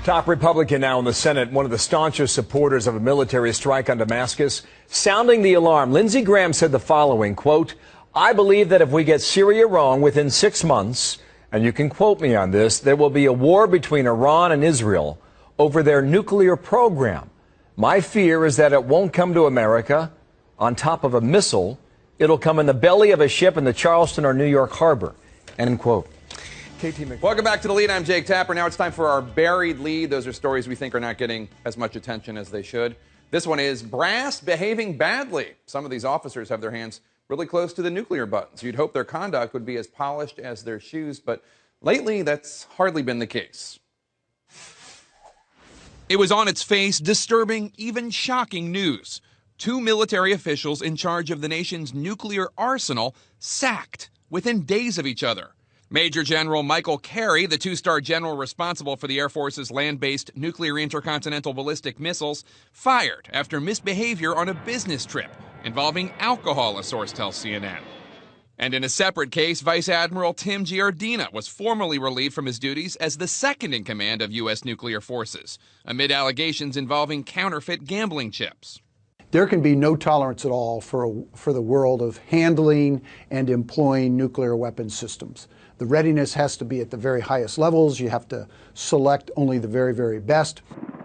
Top Republican now in the Senate, one of the staunchest supporters of a military strike on Damascus, sounding the alarm. Lindsey Graham said the following, quote, "I believe that if we get Syria wrong within 6 months, and you can quote me on this, there will be a war between Iran and Israel over their nuclear program. My fear is that it won't come to America on top of a missile. It'll come in the belly of a ship in the Charleston or New York harbor," end quote. Welcome back to The Lead. I'm Jake Tapper. Now it's time for our buried lead. Those are stories we think are not getting as much attention as they should. This one is brass behaving badly. Some of these officers have their hands really close to the nuclear buttons. You'd hope their conduct would be as polished as their shoes, but lately that's hardly been the case. It was on its face disturbing, even shocking news. 2 military officials in charge of the nation's nuclear arsenal sacked within days of each other. Major General Michael Carey, the 2-star general responsible for the Air Force's land-based nuclear intercontinental ballistic missiles, fired after misbehavior on a business trip involving alcohol, a source tells CNN. And in a separate case, Vice Admiral Tim Giardina was formally relieved from his duties as the second in command of U.S. nuclear forces, amid allegations involving counterfeit gambling chips. There can be no tolerance at all for the world of handling and employing nuclear weapons systems. The readiness has to be at the very highest levels. You have to select only the very, very best.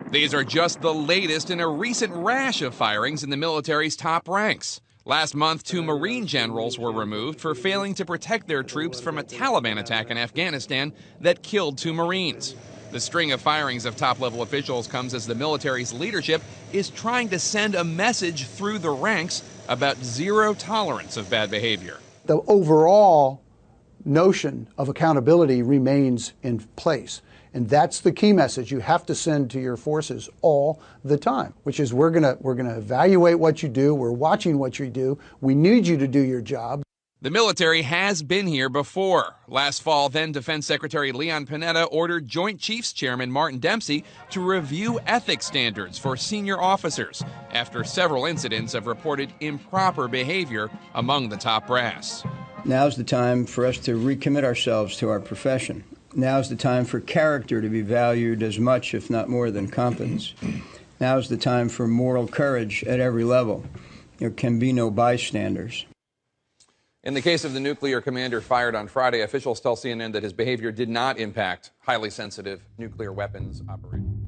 These are just the latest in a recent rash of firings in the military's top ranks. Last month, 2 Marine generals were removed for failing to protect their troops from a Taliban attack in Afghanistan that killed 2 Marines. The string of firings of top-level officials comes as the military's leadership is trying to send a message through the ranks about zero tolerance of bad behavior. The overall notion of accountability remains in place. And that's the key message you have to send to your forces all the time, which is we're gonna evaluate what you do. We're watching what you do. We need you to do your job. The military has been here before. Last fall, then Defense Secretary Leon Panetta ordered Joint Chiefs Chairman Martin Dempsey to review ethics standards for senior officers after several incidents of reported improper behavior among the top brass. Now's the time for us to recommit ourselves to our profession. Now's the time for character to be valued as much, if not more, than competence. Now's the time for moral courage at every level. There can be no bystanders. In the case of the nuclear commander fired on Friday, officials tell CNN that his behavior did not impact highly sensitive nuclear weapons operations.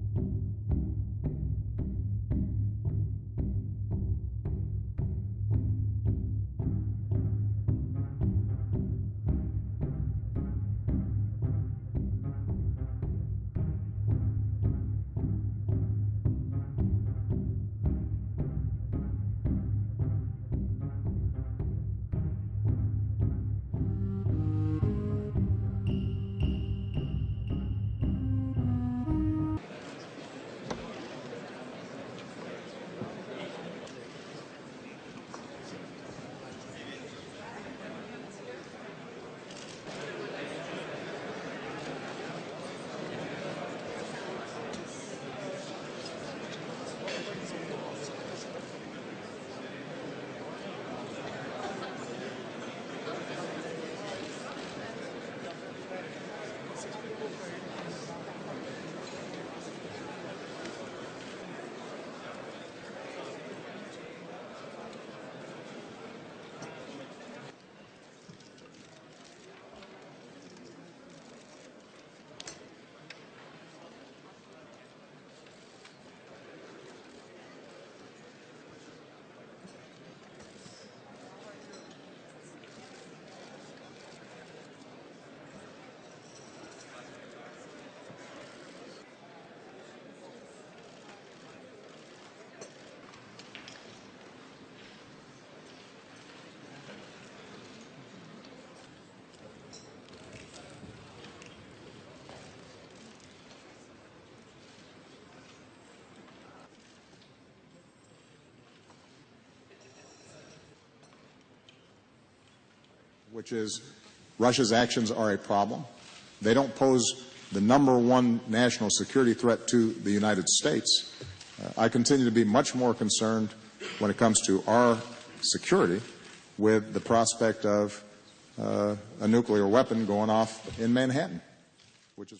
Which is Russia's actions are a problem. They don't pose the #1 national security threat to the United States. I continue to be much more concerned when it comes to our security with the prospect of a nuclear weapon going off in Manhattan, which is